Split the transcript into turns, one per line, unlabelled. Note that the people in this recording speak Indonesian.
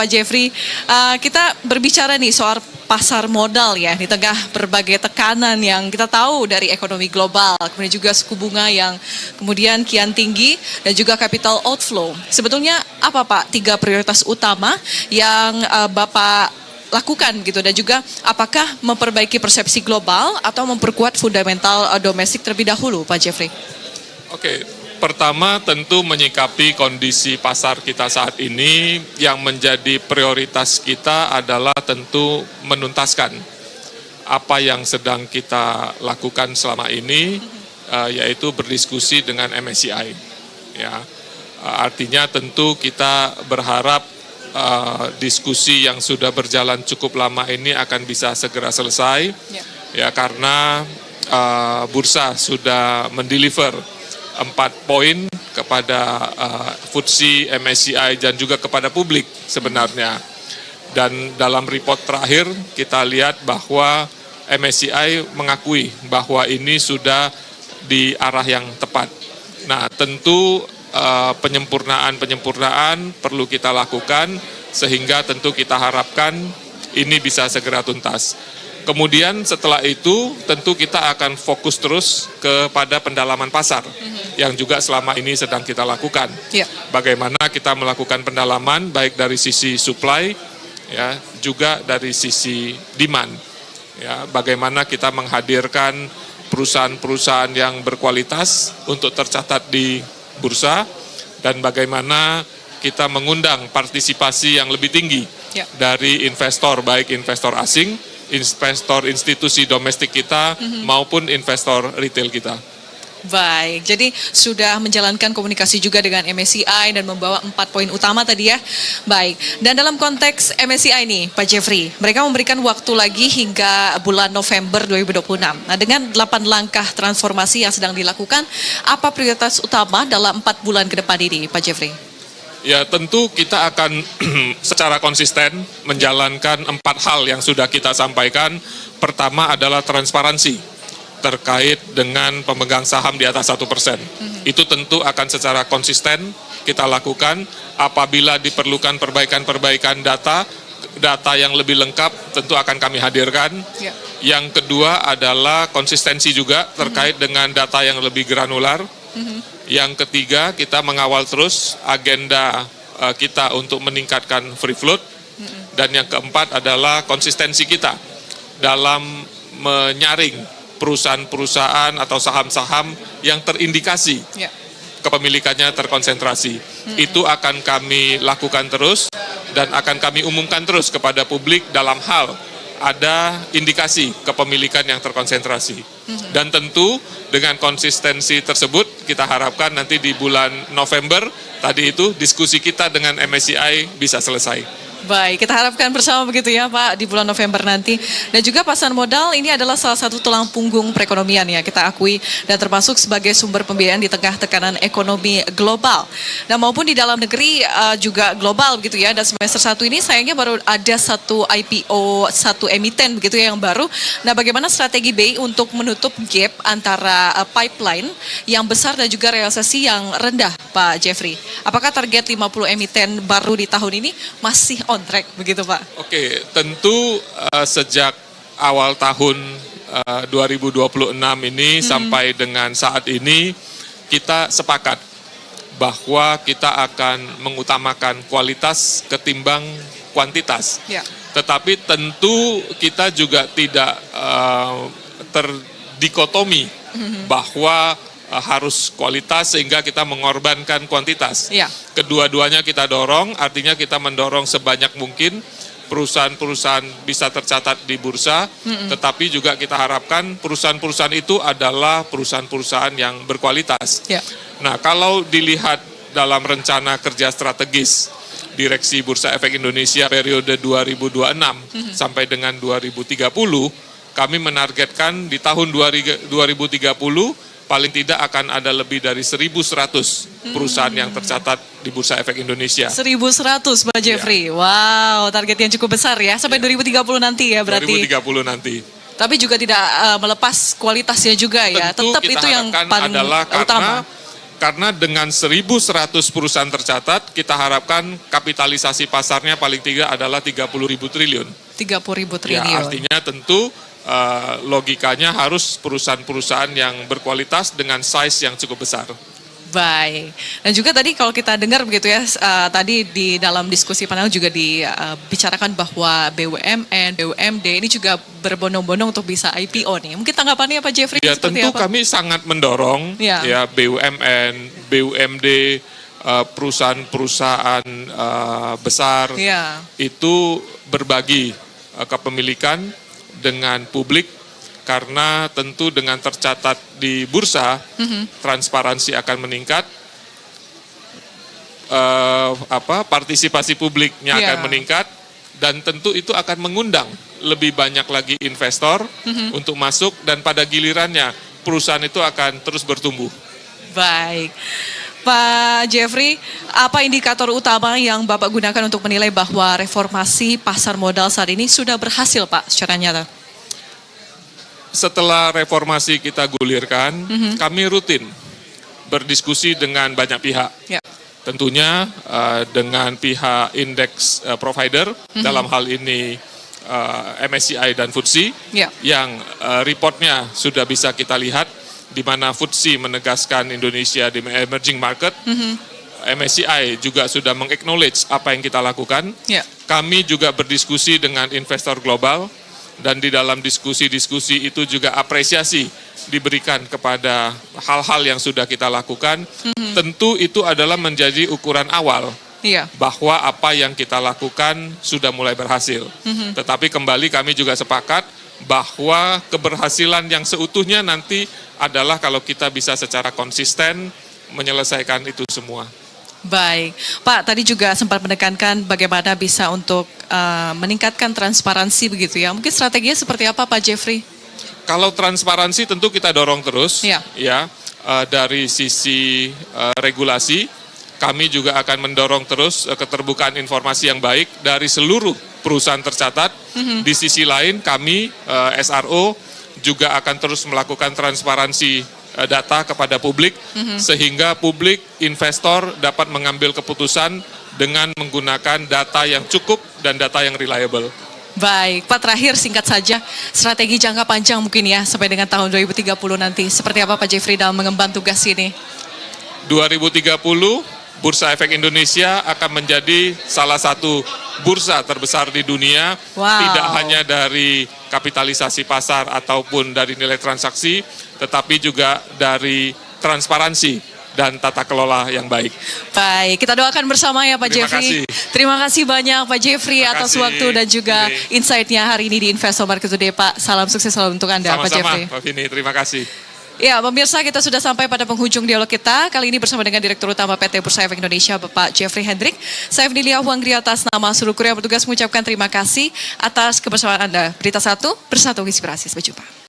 Pak Jeffrey, kita berbicara nih soal pasar modal ya di tengah berbagai tekanan yang kita tahu dari ekonomi global, kemudian juga suku bunga yang kemudian kian tinggi dan juga capital outflow. Sebetulnya apa Pak 3 prioritas utama yang Bapak lakukan gitu, dan juga apakah memperbaiki persepsi global atau memperkuat fundamental domestik terlebih dahulu Pak Jeffrey?
Oke. Pertama tentu menyikapi kondisi pasar kita saat ini, yang menjadi prioritas kita adalah tentu menuntaskan apa yang sedang kita lakukan selama ini, yaitu berdiskusi dengan MSCI. Ya, artinya tentu kita berharap diskusi yang sudah berjalan cukup lama ini akan bisa segera selesai, ya karena bursa sudah mendeliver 4 poin kepada FTSE, MSCI dan juga kepada publik sebenarnya. Dan dalam report terakhir kita lihat bahwa MSCI mengakui bahwa ini sudah di arah yang tepat. Nah, tentu penyempurnaan perlu kita lakukan sehingga tentu kita harapkan ini bisa segera tuntas. Kemudian setelah itu tentu kita akan fokus terus kepada pendalaman pasar yang juga selama ini sedang kita lakukan. Bagaimana kita melakukan pendalaman baik dari sisi supply ya juga dari sisi demand. Ya, bagaimana kita menghadirkan perusahaan-perusahaan yang berkualitas untuk tercatat di bursa, dan bagaimana kita mengundang partisipasi yang lebih tinggi dari investor, baik investor asing, investor institusi domestik kita maupun investor retail kita.
Baik, jadi sudah menjalankan komunikasi juga dengan MSCI dan membawa 4 poin utama tadi ya. Baik, dan dalam konteks MSCI nih Pak Jeffrey, mereka memberikan waktu lagi hingga bulan November 2026. Nah, dengan 8 langkah transformasi yang sedang dilakukan, apa prioritas utama dalam 4 bulan ke depan ini Pak Jeffrey?
Ya, tentu kita akan secara konsisten menjalankan 4 hal yang sudah kita sampaikan. Pertama adalah transparansi terkait dengan pemegang saham di atas 1%. Itu tentu akan secara konsisten kita lakukan. Apabila diperlukan perbaikan-perbaikan data yang lebih lengkap tentu akan kami hadirkan. Yang kedua adalah konsistensi juga terkait dengan data yang lebih granular. Yang ketiga, kita mengawal terus agenda kita untuk meningkatkan free float. Dan yang keempat adalah konsistensi kita dalam menyaring perusahaan-perusahaan atau saham-saham yang terindikasi kepemilikannya terkonsentrasi. Itu akan kami lakukan terus dan akan kami umumkan terus kepada publik dalam hal ada indikasi kepemilikan yang terkonsentrasi. Dan tentu dengan konsistensi tersebut kita harapkan nanti di bulan November tadi itu diskusi kita dengan MSCI bisa selesai.
Baik, kita harapkan bersama begitu ya Pak di bulan November nanti. Dan juga pasar modal ini adalah salah satu tulang punggung perekonomian ya kita akui, dan termasuk sebagai sumber pembiayaan di tengah tekanan ekonomi global. Dan maupun di dalam negeri juga global begitu ya. Dan semester 1 ini sayangnya baru ada satu IPO, satu emiten begitu ya yang baru. Nah, bagaimana strategi BI untuk menutup gap antara pipeline yang besar dan juga realisasi yang rendah Pak Jeffrey? Apakah target 50 emiten baru di tahun ini masih on track begitu Pak?
Oke, tentu sejak awal tahun 2026 ini sampai dengan saat ini kita sepakat bahwa kita akan mengutamakan kualitas ketimbang kuantitas. Tetapi tentu kita juga tidak terdikotomi bahwa harus kualitas sehingga kita mengorbankan kuantitas. Kedua-duanya kita dorong, artinya kita mendorong sebanyak mungkin perusahaan-perusahaan bisa tercatat di bursa, tetapi juga kita harapkan perusahaan-perusahaan itu adalah perusahaan-perusahaan yang berkualitas. Nah, kalau dilihat dalam rencana kerja strategis Direksi Bursa Efek Indonesia periode 2026 sampai dengan 2030, kami menargetkan di tahun 2030 paling tidak akan ada lebih dari 1.100 perusahaan yang tercatat di Bursa Efek Indonesia.
1.100 Pak Jeffrey, wow, target yang cukup besar ya, sampai 2030 nanti ya berarti.
2030 nanti.
Tapi juga tidak melepas kualitasnya juga ya, tetap itu yang paling
adalah
utama.
Karena dengan 1.100 perusahaan tercatat, kita harapkan kapitalisasi pasarnya paling tidak adalah 30.000 triliun.
30.000
Ya,
triliun.
artinya tentu logikanya harus perusahaan-perusahaan yang berkualitas dengan size yang cukup besar.
Baik. Dan juga tadi kalau kita dengar begitu ya, tadi di dalam diskusi panel juga dibicarakan bahwa BUMN, BUMD ini juga berbondong-bondong untuk bisa IPO nih. Mungkin tanggapannya Pak Jeffrey
Ya
seperti
tentu
apa?
kami sangat mendorong
Ya.
ya BUMN, BUMD, perusahaan-perusahaan besar
Ya.
itu berbagi kepemilikan dengan publik. Karena tentu dengan tercatat di bursa, transparansi akan meningkat, partisipasi publiknya
Ya.
akan meningkat, dan tentu itu akan mengundang lebih banyak lagi investor untuk masuk, dan pada gilirannya perusahaan itu akan terus bertumbuh.
Baik. Pak Jeffrey, apa indikator utama yang Bapak gunakan untuk menilai bahwa reformasi pasar modal saat ini sudah berhasil Pak secara nyata?
Setelah reformasi kita gulirkan, kami rutin berdiskusi dengan banyak pihak.
Ya.
Tentunya dengan pihak indeks provider, dalam hal ini MSCI dan FTSE,
Ya.
yang reportnya sudah bisa kita lihat, di mana FTSE menegaskan Indonesia di emerging market, MSCI juga sudah meng-acknowledge apa yang kita lakukan.
Ya.
Kami juga berdiskusi dengan investor global, dan di dalam diskusi-diskusi itu juga apresiasi diberikan kepada hal-hal yang sudah kita lakukan. Tentu itu adalah menjadi ukuran awal
Iya.
bahwa apa yang kita lakukan sudah mulai berhasil. Tetapi kembali kami juga sepakat bahwa keberhasilan yang seutuhnya nanti adalah kalau kita bisa secara konsisten menyelesaikan itu semua.
Baik, Pak tadi juga sempat menekankan bagaimana bisa untuk meningkatkan transparansi begitu ya. Mungkin strateginya seperti apa Pak Jeffrey?
Kalau transparansi tentu kita dorong terus,
Ya.
dari sisi regulasi, kami juga akan mendorong terus keterbukaan informasi yang baik dari seluruh perusahaan tercatat. Di sisi lain kami SRO juga akan terus melakukan transparansi data kepada publik, sehingga publik, investor dapat mengambil keputusan dengan menggunakan data yang cukup dan data yang reliable.
Baik, Pak terakhir singkat saja, strategi jangka panjang mungkin ya sampai dengan tahun 2030 nanti. Seperti apa Pak Jeffrey dalam mengemban tugas ini?
2030, Bursa Efek Indonesia akan menjadi salah satu bursa terbesar di dunia,
Wow.
tidak hanya dari kapitalisasi pasar ataupun dari nilai transaksi, tetapi juga dari transparansi dan tata kelola yang baik.
Baik, kita doakan bersama ya Pak
Terima
Jeffrey.
kasih.
Terima kasih banyak Pak Jeffrey
Terima
atas
kasih.
waktu dan juga
Ini.
insight-nya hari ini di Investor Market Today Pak. Salam sukses selalu untuk Anda Pak Jeffrey.
Sama-sama, Pak Vini, terima kasih.
Ya, pemirsa kita sudah sampai pada penghujung dialog kita. Kali ini bersama dengan Direktur Utama PT Bursa Efek Indonesia, Bapak Jeffrey Hendrik. Saya Vinilia Huanggri atas nama seluruh kru yang bertugas mengucapkan terima kasih atas kebersamaan Anda. Berita 1, bersatu inspirasi. Sampai jumpa.